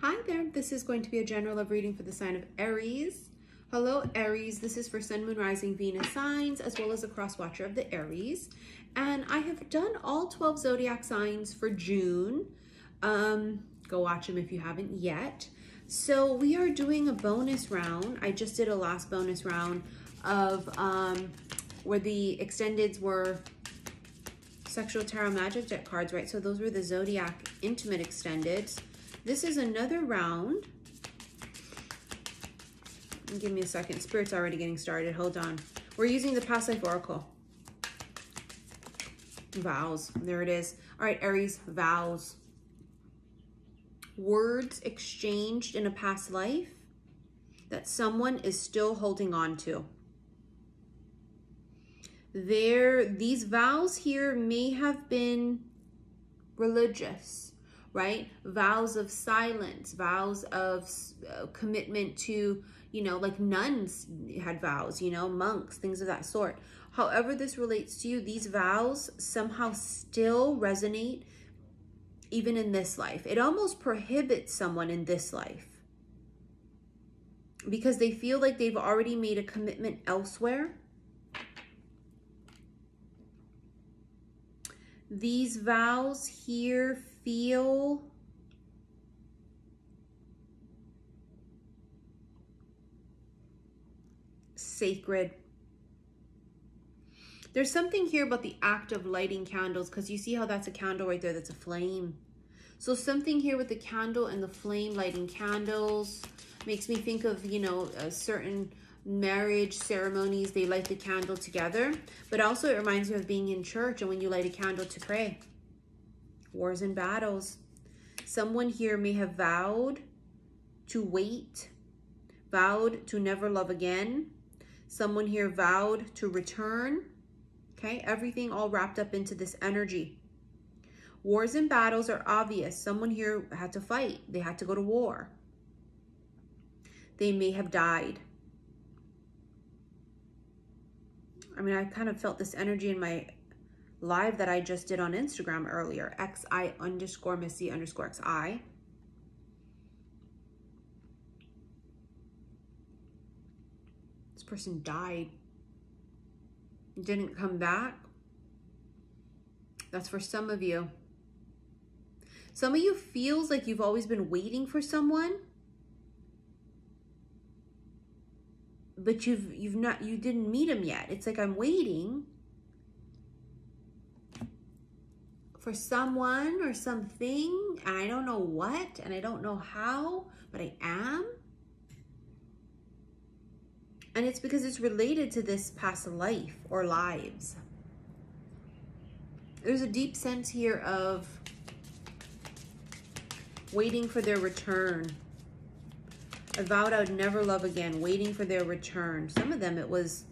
Hi there, this is going to be a general love reading for the sign of Aries. Hello Aries, this is for Sun, Moon, Rising, Venus signs, as well as a cross watcher of the Aries. And I have done all 12 zodiac signs for June. Go watch them if you haven't yet. So we are doing a bonus round. I just did a last bonus round of where the extendeds were sexual tarot magic deck cards, right? So those were the zodiac intimate extendeds. This is another round. Give me a second. Spirit's already getting started. Hold on. We're using the past life oracle. Vows. There it is. All right, Aries, vows. Words exchanged in a past life that someone is still holding on to. These vows here may have been religious, right? Vows of silence, vows of commitment to, you know, like nuns had vows, you know, monks, things of that sort. However this relates to you, these vows somehow still resonate even in this life. It almost prohibits someone in this life because they feel like they've already made a commitment elsewhere. These vows here feel sacred. There's something here about the act of lighting candles, because you see how that's a candle right there, that's a flame. So something here with the candle and the flame, lighting candles, makes me think of, you know, a certain marriage ceremonies, they light the candle together. But also it reminds me of being in church and when you light a candle to pray. Wars and battles. Someone here may have vowed to wait, vowed to never love again. Someone here vowed to return. Okay, everything all wrapped up into this energy. Wars and battles are obvious. Someone here had to fight. They had to go to war. They may have died. I mean, I kind of felt this energy in my live that I just did on Instagram earlier. XI_Missy_XI. This person died. Didn't come back. That's for some of you. Some of you feels like you've always been waiting for someone, but you didn't meet him yet. It's like, I'm waiting for someone or something, and I don't know what, and I don't know how, but I am. And it's because it's related to this past life or lives. There's a deep sense here of waiting for their return. I vowed I would never love again, waiting for their return. Some of them, it was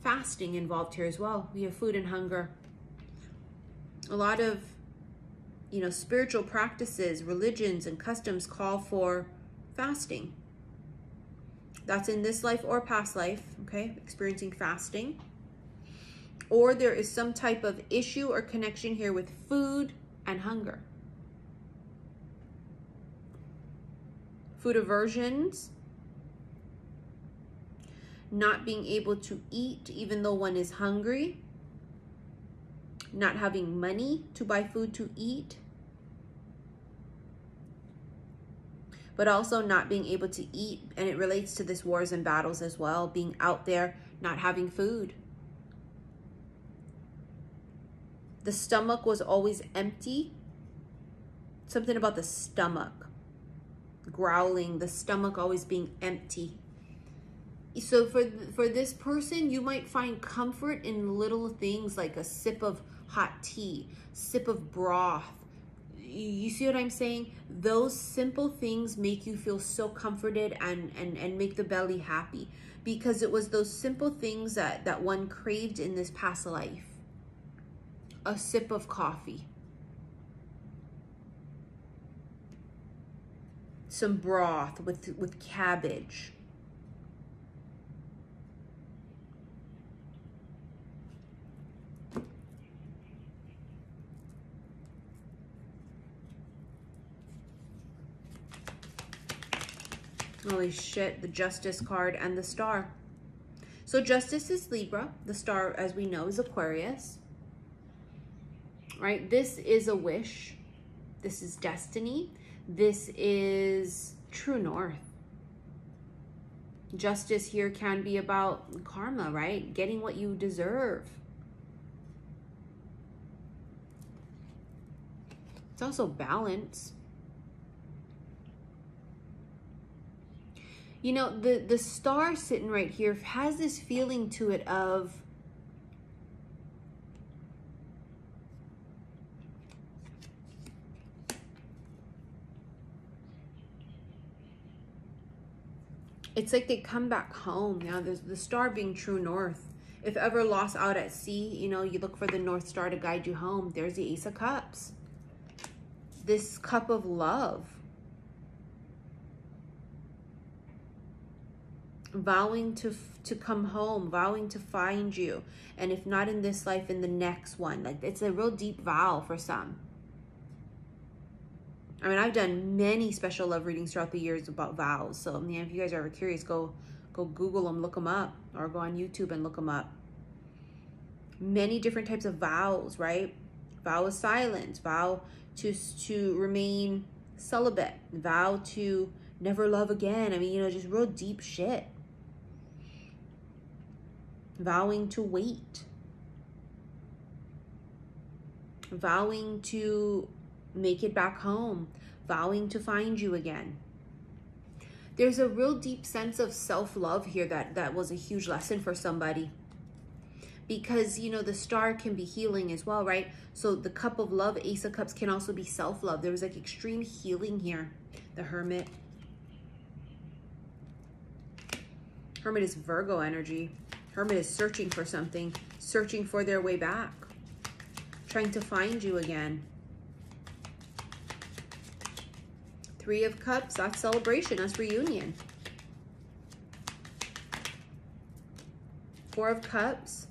fasting involved here as well. We have food and hunger. A lot of, you know, spiritual practices, religions, and customs call for fasting. That's in this life or past life, okay? Experiencing fasting. Or there is some type of issue or connection here with food and hunger. Food aversions. Not being able to eat even though one is hungry. Not having money to buy food to eat. But also not being able to eat, and it relates to this wars and battles as well, being out there, not having food. The stomach was always empty. Something about the stomach, growling, the stomach always being empty. So for this person, you might find comfort in little things like a sip of hot tea, sip of broth. You see what I'm saying? Those simple things make you feel so comforted and make the belly happy, because it was those simple things that one craved in this past life. A sip of coffee, some broth with cabbage. Holy shit, the Justice card and the Star. So Justice is Libra. The Star, as we know, is Aquarius. Right? This is a wish. This is destiny. This is true north. Justice here can be about karma, right? Getting what you deserve. It's also balance. You know, the Star sitting right here has this feeling to it of it's like they come back home. Now, there's the Star being true north. If ever lost out at sea, you know, you look for the North Star to guide you home. There's the Ace of Cups. This cup of love. Vowing to come home, vowing to find you. And if not in this life, in the next one. Like, it's a real deep vow for some. I mean, I've done many special love readings throughout the years about vows. So, yeah, if you guys are ever curious, go Google them, look them up, or go on YouTube and look them up. Many different types of vows, right? Vow of silence, vow to remain celibate, vow to never love again. I mean, you know, just real deep shit. Vowing to wait. Vowing to make it back home, vowing to find you again. There's a real deep sense of self-love here that was a huge lesson for somebody. Because, you know, the Star can be healing as well, right? So the cup of love, Ace of Cups, can also be self-love. There was like extreme healing here. The Hermit. Hermit is Virgo energy. Hermit is searching for something, searching for their way back, trying to find you again. Three of Cups, that's celebration, that's reunion. Four of Cups.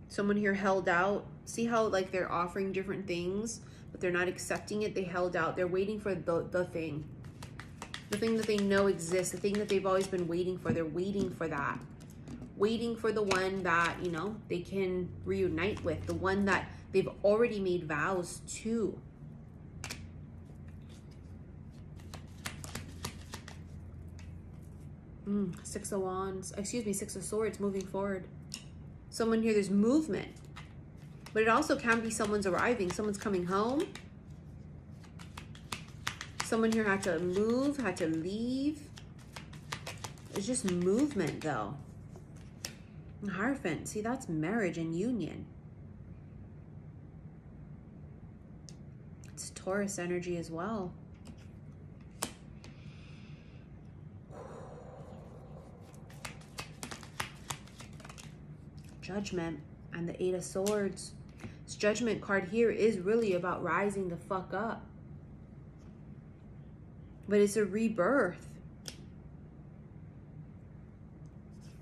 Someone here held out. See how like they're offering different things, but they're not accepting it. They held out. They're waiting for the thing. The thing that they know exists. The thing that they've always been waiting for. They're waiting for that. Waiting for the one that, you know, they can reunite with. The one that they've already made vows to. Six of Wands. Excuse me, Six of Swords, moving forward. Someone here, there's movement. But it also can be someone's arriving. Someone's coming home. Someone here had to move, had to leave. It's just movement, though. Hierophant. See, that's marriage and union. It's Taurus energy as well. Judgment and the Eight of Swords. This Judgment card here is really about rising the fuck up. But it's a rebirth.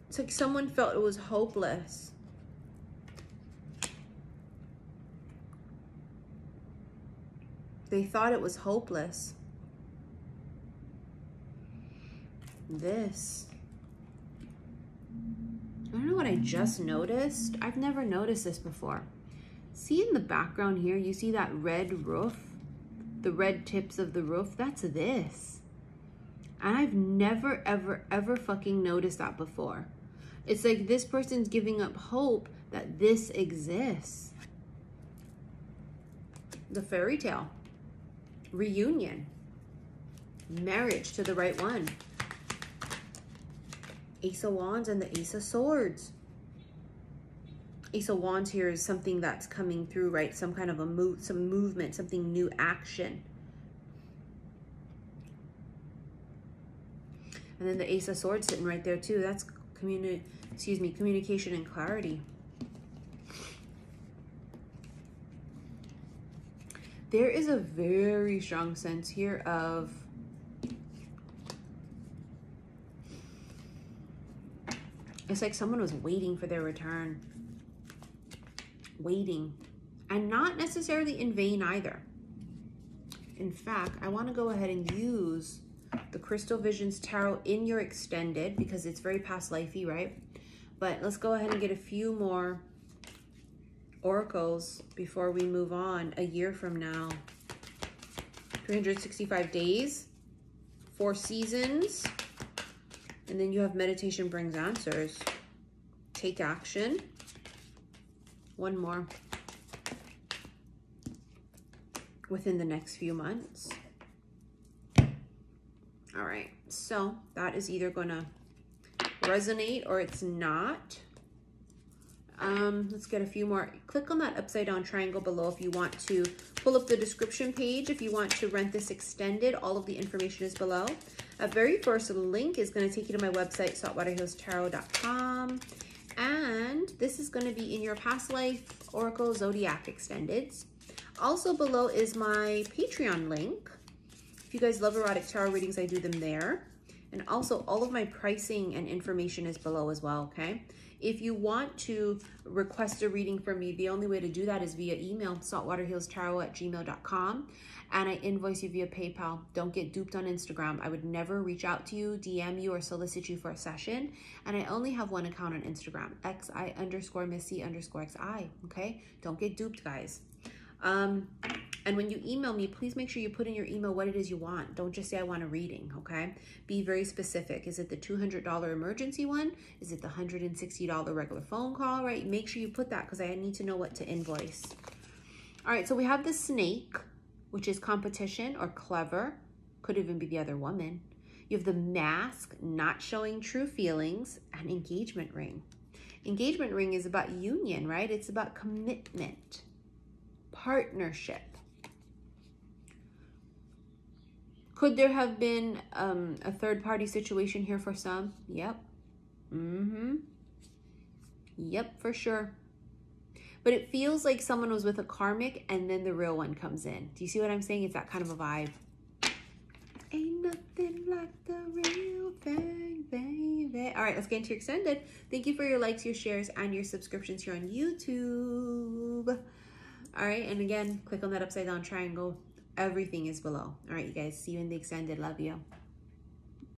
It's like someone felt it was hopeless. They thought it was hopeless. This. I don't know what I just noticed. I've never noticed this before. See in the background here, you see that red roof? The red tips of the roof? That's this. And I've never, ever, ever fucking noticed that before. It's like this person's giving up hope that this exists. The fairy tale. Reunion. Marriage to the right one. Ace of Wands and the Ace of Swords. Ace of Wands here is something that's coming through, right? Some kind of some movement, something new, action. And then the Ace of Swords sitting right there too. That's communication and clarity. There is a very strong sense here of it's like someone was waiting for their return. Waiting. And not necessarily in vain either. In fact, I want to go ahead and use the Crystal Visions Tarot in your extended because it's very past lifey, right? But let's go ahead and get a few more oracles before we move on. A year from now, 365 days, 4 seasons, and then you have meditation brings answers. Take action. One more. Within the next few months. All right, so that is either gonna resonate or it's not. Let's get a few more. Click on that upside down triangle below if you want to pull up the description page. If you want to rent this extended, all of the information is below. A very first link is going to take you to my website, saltwaterhealstarot.com. And this is going to be in your past life Oracle Zodiac extendeds. Also below is my Patreon link. If you guys love erotic tarot readings, I do them there. And also all of my pricing and information is below as well, okay? If you want to request a reading from me, the only way to do that is via email, saltwaterhealstarot@gmail.com, and I invoice you via PayPal. Don't get duped on Instagram. I would never reach out to you, DM you, or solicit you for a session, and I only have one account on Instagram, xi_missy_xi, okay? Don't get duped, guys. And when you email me, please make sure you put in your email what it is you want. Don't just say, I want a reading, okay? Be very specific. Is it the $200 emergency one? Is it the $160 regular phone call, right? Make sure you put that because I need to know what to invoice. All right, so we have the snake, which is competition or clever. Could even be the other woman. You have the mask, not showing true feelings, and engagement ring. Engagement ring is about union, right? It's about commitment, partnership. Could there have been a third-party situation here for some? Yep. Yep, for sure. But it feels like someone was with a karmic and then the real one comes in. Do you see what I'm saying? It's that kind of a vibe. Ain't nothing like the real thing, baby. All right, let's get into your extended. Thank you for your likes, your shares, and your subscriptions here on YouTube. All right, and again, click on that upside down triangle. Everything is below. All right, you guys, see you in the extended. Love you.